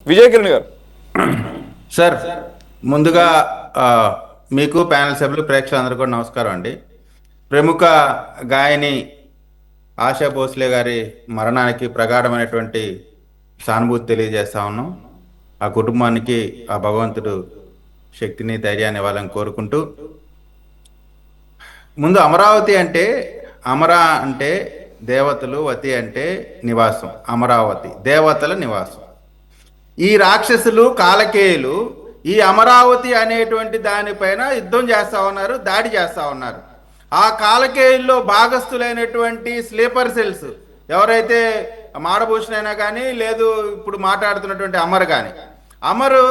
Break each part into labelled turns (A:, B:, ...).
A: విజయ్ కిరణ్ గారు.
B: సార్ ముందుగా మీకు ప్యానెల్ సభ్యులు ప్రేక్షకులందరూ కూడా నమస్కారం అండి. ప్రముఖ గాయని ఆశా భోస్లే గారి మరణానికి ప్రగాఢమైనటువంటి సానుభూతి తెలియజేస్తా ఉన్నాం. ఆ కుటుంబానికి ఆ భగవంతుడు శక్తిని ధైర్యాన్ని ఇవ్వాలని కోరుకుంటూ, ముందు అమరావతి అంటే అమరా అంటే దేవతలు, వతి అంటే నివాసం. అమరావతి దేవతల నివాసం. ఈ రాక్షసులు కాలకేయులు ఈ అమరావతి అనేటువంటి దానిపైన యుద్ధం చేస్తూ ఉన్నారు, దాడి చేస్తూ ఉన్నారు. ఆ కాలకేయుల్లో భాగస్థులైనటువంటి స్లీపర్ సెల్స్ ఎవరైతే మాడభూషణ అయినా కానీ, లేదు ఇప్పుడు మాట్లాడుతున్నటువంటి అమర్ కానీ, అమరు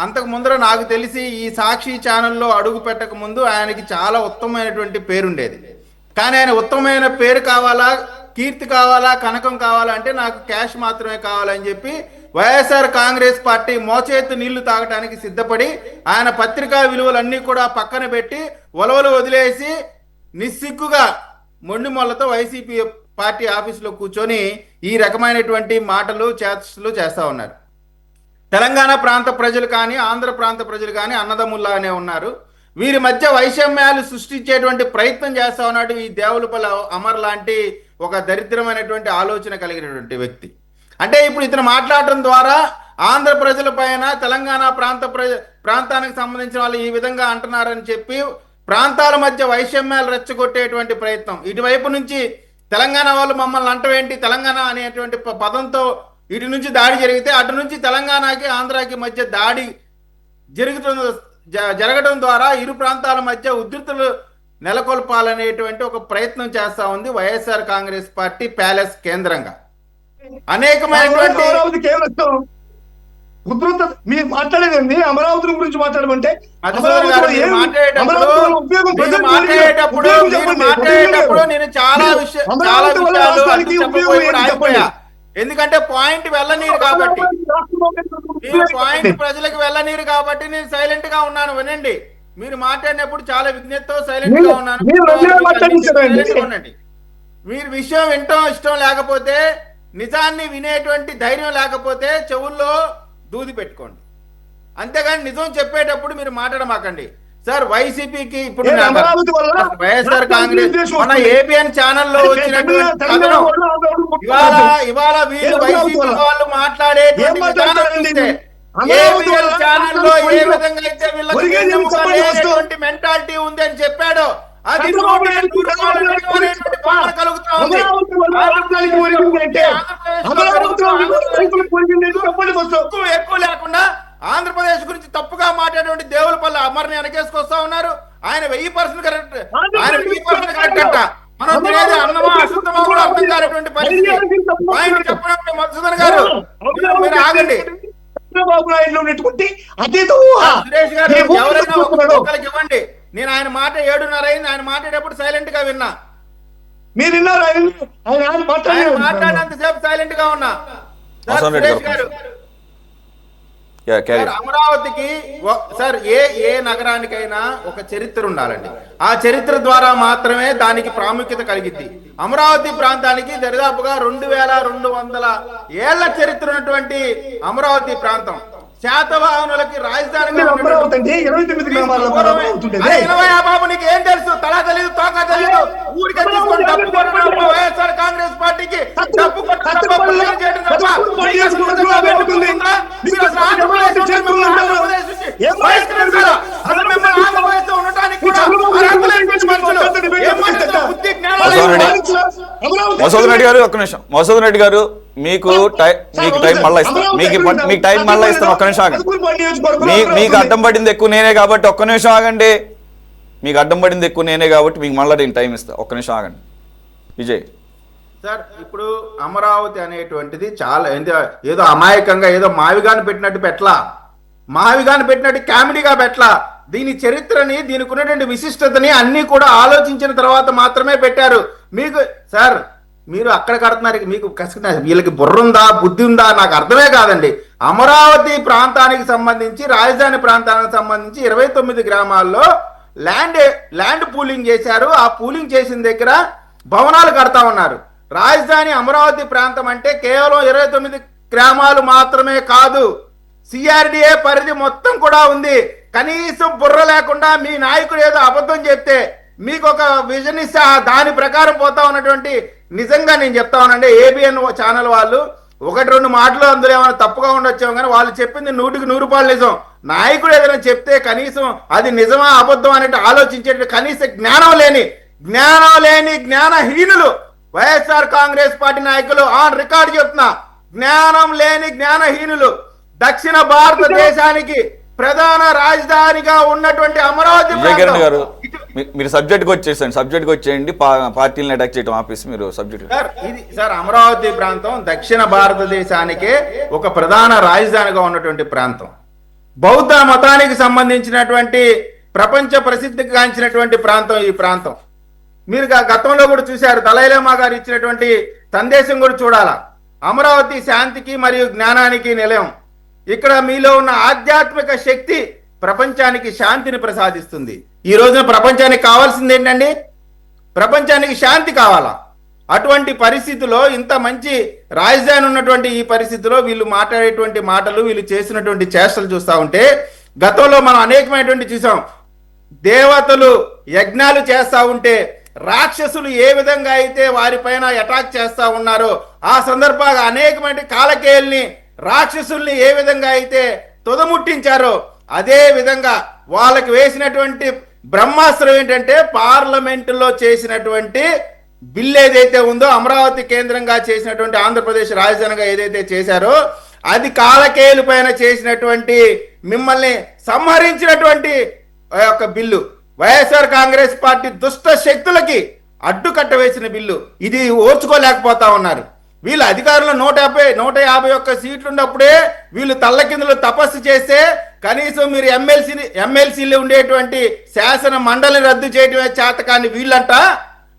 B: అంతకు ముందర నాకు తెలిసి ఈ సాక్షి ఛానల్లో అడుగు పెట్టక ముందు ఆయనకి చాలా ఉత్తమమైనటువంటి పేరుండేది. కానీ ఆయన ఉత్తమమైన పేరు కావాలా, కీర్తి కావాలా, కనకం కావాలా అంటే నాకు క్యాష్ మాత్రమే కావాలని చెప్పి వైఎస్ఆర్ కాంగ్రెస్ పార్టీ మోచేతు నీళ్లు తాగటానికి సిద్ధపడి ఆయన పత్రికా విలువలన్నీ కూడా పక్కన పెట్టి ఒలవలు వదిలేసి నిస్సిగ్గుగా మొండి మొల్లతో వైసీపీ పార్టీ ఆఫీసులో కూర్చొని ఈ రకమైనటువంటి మాటలు చేష్టలు చేస్తూ ఉన్నారు. తెలంగాణ ప్రాంత ప్రజలు కానీ, ఆంధ్ర ప్రాంత ప్రజలు కానీ అన్నదమ్ముల్లానే ఉన్నారు. వీరి మధ్య వైషమ్యాలు సృష్టించేటువంటి ప్రయత్నం చేస్తూ ఉన్నాడు ఈ దేవులపల్లి అమర్ లాంటి ఒక దరిద్రమైనటువంటి ఆలోచన కలిగినటువంటి వ్యక్తి. అంటే ఇప్పుడు ఇతను మాట్లాడటం ద్వారా ఆంధ్ర ప్రజల పైన, తెలంగాణ ప్రాంతానికి సంబంధించిన వాళ్ళు ఈ విధంగా అంటున్నారని చెప్పి ప్రాంతాల మధ్య వైషమ్యాలు రెచ్చగొట్టేటువంటి ప్రయత్నం. ఇటువైపు నుంచి తెలంగాణ వాళ్ళు మమ్మల్ని అంటవేంటి, తెలంగాణ అనేటువంటి పదంతో ఇటు నుంచి దాడి జరిగితే అటు నుంచి తెలంగాణకి ఆంధ్రాకి మధ్య దాడి జరగడం ద్వారా ఇరు ప్రాంతాల మధ్య ఉద్రిక్తలు నెలకొల్పాలనేటువంటి ఒక ప్రయత్నం చేస్తా ఉంది వైఎస్ఆర్ కాంగ్రెస్ పార్టీ ప్యాలెస్ కేంద్రంగా. అనేకమైనటువంటి
C: మీరు మాట్లాడేది అమరావతి గురించి మాట్లాడమంటే
A: మాట్లాడేటప్పుడు నేను చాలా విషయాలు ఎందుకంటే పాయింట్ వెళ్ళనీరు కాబట్టి, మీరు పాయింట్ ప్రజలకు వెళ్ళనీరు కాబట్టి నేను సైలెంట్ గా ఉన్నాను. వినండి, మీరు మాట్లాడినప్పుడు చాలా విజ్ఞతతో సైలెంట్ గా ఉన్నాను. మీరు విషయం వింటాం ఇష్టం లేకపోతే, నిజాన్ని వినేటువంటి ధైర్యం లేకపోతే చెవుల్లో దూది పెట్టుకోండి, అంతేగాని నిజం చెప్పేటప్పుడు మీరు మాట్లాడమాకండి. సార్ వైసీపీకి ఇప్పుడు వైఎస్ఆర్ కాంగ్రెస్ మన ఏబిఎన్ ఛానల్లో వచ్చినటువంటి ఇవాళ వీళ్ళు వైసీపీ వాళ్ళు మాట్లాడేటువంటి ఏబిఎన్ ఛానల్లో ఏ విధంగా అయితే వీళ్ళకి మెంటాలిటీ ఉంది అని చెప్పాడో అది ఎక్కువ లేకుండా ఆంధ్రప్రదేశ్ గురించి తప్పుగా మాట్లాడేటువంటి దేవులపల్లి అమర్ని వెనకేసుకొస్తా ఉన్నారు. ఆయన 1000% కరెక్ట్, ఆయన 1000% కరెక్ట్ అంట. మనం తినేది అన్నమా అశుద్ధమా కూడా అర్థం కానటువంటి పరిస్థితి. ఆయన చెప్పినప్పుడు మధుసూదన్ గారు మీరు ఆగండి. సురేష్ గారు ఎవరైనా ఒకరికి ఇవ్వండి. నేను ఆయన మాట 7:30 అయింది, ఆయన మాట్లాడేటప్పుడు సైలెంట్ గా విన్నా.
C: మీరు
A: మాట్లాడినంతసేపు సైలెంట్ గా ఉన్నా. సురేష్ గారు అమరావతికి సార్ ఏ నగరానికైనా ఒక చరిత్ర ఉండాలండి. ఆ చరిత్ర ద్వారా మాత్రమే దానికి ప్రాముఖ్యత కలిగిద్ది. అమరావతి ప్రాంతానికి దరిదాపుగా 2200 ఏళ్ల చరిత్ర ఉన్నటువంటి అమరావతి ప్రాంతం శాతవాహనులకి రాజధానిగా బాబు నీకు ఏం తెలుసు? తలా తెలీదు, తోక తెలీదు. ఊరికే తీసుకొని వైఎస్ఆర్ కాంగ్రెస్ పార్టీకి మధుసూదన్ రెడ్డి గారు ఒక్క నిమిషం. మధుసూదన్ రెడ్డి గారు మీకు టైం మళ్ళీ ఇస్తాను, మీకు టైం మళ్ళీ ఇస్తాను. ఒక్క నిమిషం ఆగండి. మీకు అడ్డం పడింది ఎక్కువ నేనే కాబట్టి ఒక్క నిమిషం ఆగండి. మీకు అడ్డం పడింది ఎక్కువ నేనే కాబట్టి మీకు మళ్ళీ నేను టైం ఇస్తాను. ఒక్క నిమిషం ఆగండి. విజయ్
B: సార్, ఇప్పుడు అమరావతి అనేటువంటిది చాలా ఏదో అమాయకంగా ఏదో మావిగాని పెట్టినట్టు పెట్టలా, మావిగాని పెట్టినట్టు కామెడీగా పెట్టలా. దీని చరిత్రని, దీనికి ఉన్నటువంటి విశిష్టతని అన్ని కూడా ఆలోచించిన తర్వాత మాత్రమే పెట్టారు. మీకు సార్ మీరు అక్కడ కడుతున్నారు, మీకు వీళ్ళకి బుర్ర ఉందా, బుద్ధి ఉందా నాకు అర్థమే కాదండి. అమరావతి ప్రాంతానికి సంబంధించి, రాజధాని ప్రాంతానికి సంబంధించి 29 గ్రామాల్లో ల్యాండ్ పూలింగ్ చేశారు. ఆ పూలింగ్ చేసిన దగ్గర భవనాలు కడతా ఉన్నారు. రాజధాని అమరావతి ప్రాంతం అంటే కేవలం 29
A: గ్రామాలు మాత్రమే కాదు, సిఆర్డిఏ పరిధి మొత్తం కూడా ఉంది. కనీసం బుర్ర లేకుండా మీ నాయకుడు ఏదో అబద్ధం చెప్తే మీకు ఒక విజన్ ఇస్తే దాని ప్రకారం పోతా ఉన్నటువంటి, నిజంగా నేను చెప్తా ఉన్నానండి, ఏబిఎన్ ఛానల్ వాళ్ళు 1-2 మాటలు అందులో ఏమైనా తప్పుగా ఉండొచ్చాము, కానీ వాళ్ళు చెప్పింది 100% నిజం. నాయకుడు ఏదైనా చెప్తే కనీసం అది నిజమా అబద్ధం అనేది ఆలోచించే కనీస జ్ఞానం లేని జ్ఞానహీనులు వైఎస్ఆర్ కాంగ్రెస్ పార్టీ నాయకులు ఆన్ రికార్డు చెప్తున్నా, జ్ఞానం లేని జ్ఞానహీనులు. దక్షిణ భారతదేశానికి ప్రధాన రాజధానిగా ఉన్నటువంటి అమరావతి
D: గారు, మీరు సబ్జెక్ట్ వచ్చేయండి. పార్టీలను అటాక్ చేయడం ఆపేసి మీరు సబ్జెక్ట్.
A: సార్ అమరావతి ప్రాంతం దక్షిణ భారతదేశానికే ఒక ప్రధాన రాజధానిగా ఉన్నటువంటి ప్రాంతం. బౌద్ధ మతానికి సంబంధించినటువంటి ప్రపంచ ప్రసిద్ధికి గాంచినటువంటి ప్రాంతం ఈ ప్రాంతం. మీరు గతంలో కూడా చూశారు, దలైలామా గారు ఇచ్చినటువంటి సందేశం కూడా చూడాలా. అమరావతి శాంతికి మరియు జ్ఞానానికి నిలయం. ఇక్కడ మీలో ఉన్న ఆధ్యాత్మిక శక్తి ప్రపంచానికి శాంతిని ప్రసాదిస్తుంది. ఈ రోజున ప్రపంచానికి కావాల్సింది ఏంటండి? ప్రపంచానికి శాంతి కావాలా. అటువంటి పరిస్థితిలో, ఇంత మంచి రాజధాని ఉన్నటువంటి ఈ పరిస్థితిలో వీళ్ళు మాట్లాడేటువంటి మాటలు, వీళ్ళు చేసినటువంటి చేష్టలు చూస్తూ ఉంటే, గతంలో మనం అనేకమైనటువంటి చూసాం. దేవతలు యజ్ఞాలు చేస్తూ ఉంటే రాక్షసులు ఏ విధంగా అయితే వారిపైన అటాక్ చేస్తూ ఉన్నారో, ఆ సందర్భంగా అనేకమైన కాలకేయుల్ని, రాక్షసుల్ని ఏ విధంగా అయితే తుదముట్టించారో, అదే విధంగా వాళ్ళకి వేసినటువంటి బ్రహ్మాస్త్రం ఏంటంటే పార్లమెంటులో చేసినటువంటి బిల్ ఏదైతే ఉందో, అమరావతి కేంద్రంగా చేసినటువంటి ఆంధ్రప్రదేశ్ రాజధానిగా ఏదైతే చేశారో, అది కాలకేయుల పైన చేసినటువంటి, మిమ్మల్ని సంహరించినటువంటి యొక్క బిల్లు. వైఎస్ఆర్ కాంగ్రెస్ పార్టీ దుష్ట శక్తులకి అడ్డుకట్ట వేసిన బిల్లు. ఇది ఓర్చుకోలేకపోతా ఉన్నారు. వీళ్ళు అధికారంలో 151 సీట్లు ఉన్నప్పుడే వీళ్ళు తల్లకిందులు తపస్సు చేస్తే, కనీసం మీరు ఎమ్మెల్సీలు ఉండేటువంటి శాసన మండలిని రద్దు చేయడమే చేతకాని వీళ్ళంట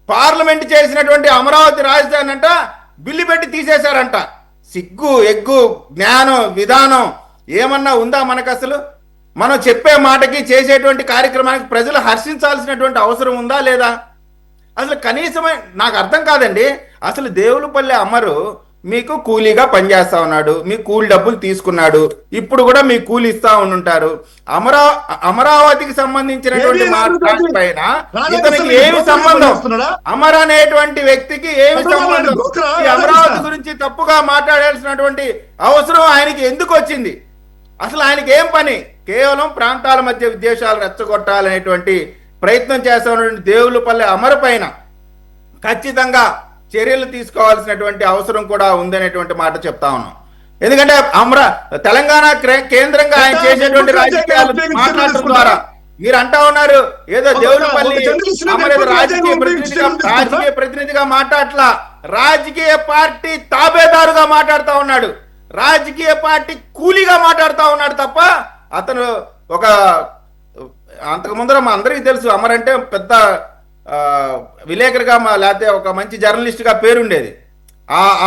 A: పార్లమెంట్ చేసినటువంటి అమరావతి రాజధాని అంట బిల్లు పెట్టి తీసేశారంట. సిగ్గు, ఎగ్గు, జ్ఞానం, విధానం ఏమన్నా ఉందా మనకు? అసలు మనం చెప్పే మాటకి, చేసేటువంటి కార్యక్రమానికి ప్రజలు హర్షించాల్సినటువంటి అవసరం ఉందా లేదా? అసలు కనీసమే నాకు అర్థం కాదండి. అసలు దేవులపల్లి అమరు మీకు కూలీగా పనిచేస్తా ఉన్నాడు, మీ కూలి డబ్బులు తీసుకున్నాడు, ఇప్పుడు కూడా మీ కూలి ఇస్తా ఉంటుంటారు. అమరావతికి సంబంధించినటువంటి మాట పైన ఇతనికి ఏమి సంబంధం? అమర్ అనేటువంటి వ్యక్తికి ఏమి సంబంధం? ఈ అమరావతి గురించి తప్పుగా మాట్లాడాల్సినటువంటి అవసరం ఆయనకి ఎందుకు వచ్చింది? అసలు ఆయనకి ఏం పని? కేవలం ప్రాంతాల మధ్య విద్వేషాలు రెచ్చగొట్టాలనేటువంటి ప్రయత్నం చేస్తా ఉన్నటువంటి దేవులపల్లి అమరు పైన ఖచ్చితంగా చర్యలు తీసుకోవాల్సినటువంటి అవసరం కూడా ఉందనేటువంటి మాట చెప్తా ఉన్నాం. ఎందుకంటే తెలంగాణ కేంద్రంగా ఆయన చేసేటువంటి రాజకీయాలు మాట్లాడటం ద్వారా మీరు అంటా ఉన్నారు ఏదో దేవులపల్లి అమర్ ఏదో రాజకీయ ప్రతినిధిగా మాట్లాడట్లా, రాజకీయ పార్టీ తాబేదారుగా మాట్లాడుతూ ఉన్నాడు, రాజకీయ పార్టీ కూలీగా మాట్లాడుతూ ఉన్నాడు తప్ప అతను ఒక అంతకు ముందర మా అందరికీ తెలుసు అమర్ అంటే పెద్ద విలేకరిగా లేకపోతే ఒక మంచి జర్నలిస్ట్గా పేరుండేది.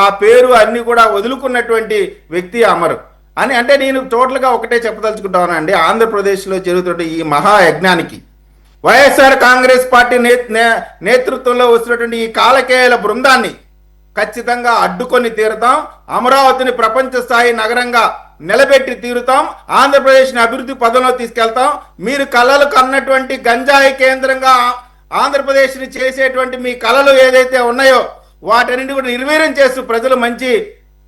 A: ఆ పేరు అన్ని కూడా వదులుకున్నటువంటి వ్యక్తి అమర్ అని. అంటే నేను టోటల్గా ఒకటే చెప్పదలుచుకుంటానండి, ఆంధ్రప్రదేశ్లో జరుగుతున్న ఈ మహాయజ్ఞానికి వైఎస్ఆర్ కాంగ్రెస్ పార్టీ నేతృత్వంలో వస్తున్నటువంటి ఈ కాలకేయుల బృందాన్ని ఖచ్చితంగా అడ్డుకొని తీరుతాం. అమరావతిని ప్రపంచ స్థాయి నగరంగా నిలబెట్టి తీరుతాం. ఆంధ్రప్రదేశ్ని అభివృద్ధి పదంలో తీసుకెళ్తాం. మీరు కళలు కన్నటువంటి గంజాయి కేంద్రంగా ఆంధ్రప్రదేశ్ని చేసేటువంటి మీ కళలు ఏదైతే ఉన్నాయో వాటన్నింటి కూడా నిర్వీర్యం చేస్తూ ప్రజలు మంచి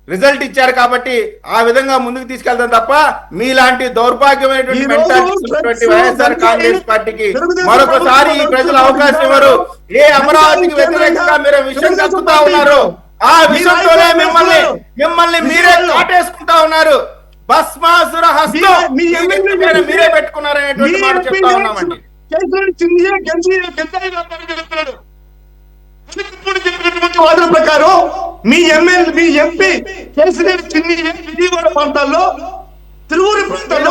A: రిజల్ట్ ఇచ్చారు కాబట్టి ఆ విధంగా ముందుకు తీసుకెళ్తాం తప్ప మీలాంటి దౌర్భాగ్యమైనటువంటి మెంటాలిటీ వైఎస్ఆర్ కాంగ్రెస్ పార్టీకి మరొకసారి ఈ ప్రజలు అవకాశం ఇవ్వరు. ఏ అమరావతికి వ్యతిరేకంగా మీరు విషయం కక్కుతా ఉన్నారు, ఆ విషయంతోనే మిమ్మల్ని మీరే కాటేసుకుంటా ఉన్నారు. భస్మాసుర హస్తం మీరే పెట్టుకున్నారనేటువంటి మాట చెప్తా ఉన్నామండి.
C: వాదన ప్రకారం మీ ఎంపీ కేసీఆర్ చిన్ని విజయవాడ ప్రాంతాల్లో, తిరువురు ప్రాంతాల్లో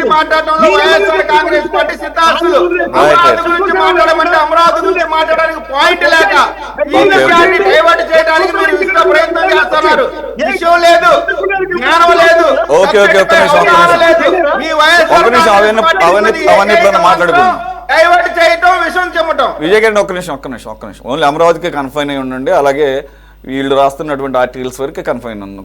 A: మాట్లాడటంలో వైఎస్ఆర్ కాంగ్రెస్ పార్టీ సిద్ధాంతులు అమరావతి గురించి మాట్లాడమంటే అమరావతి గురించి మాట్లాడడానికి పాయింట్ లేక డైవర్ట్ చేయడానికి మీరు విస్తృత ప్రయత్నం చేస్తున్నారు. విషయం లేదు, జ్ఞానం లేదు, మీ వైఎస్ఆర్
D: మాట్లాడుకున్నాం.
A: డైవర్ట్ చేయటం, విషయం చెప్పటం.
D: విజయ్ గారిని ఒక్క నిమిషం ఓన్లీ అమరావతికి కన్ఫైన్ అయి ఉండండి. అలాగే వీళ్ళు రాస్తున్నటువంటి ఆర్టికల్స్ వరకు కన్ఫైన్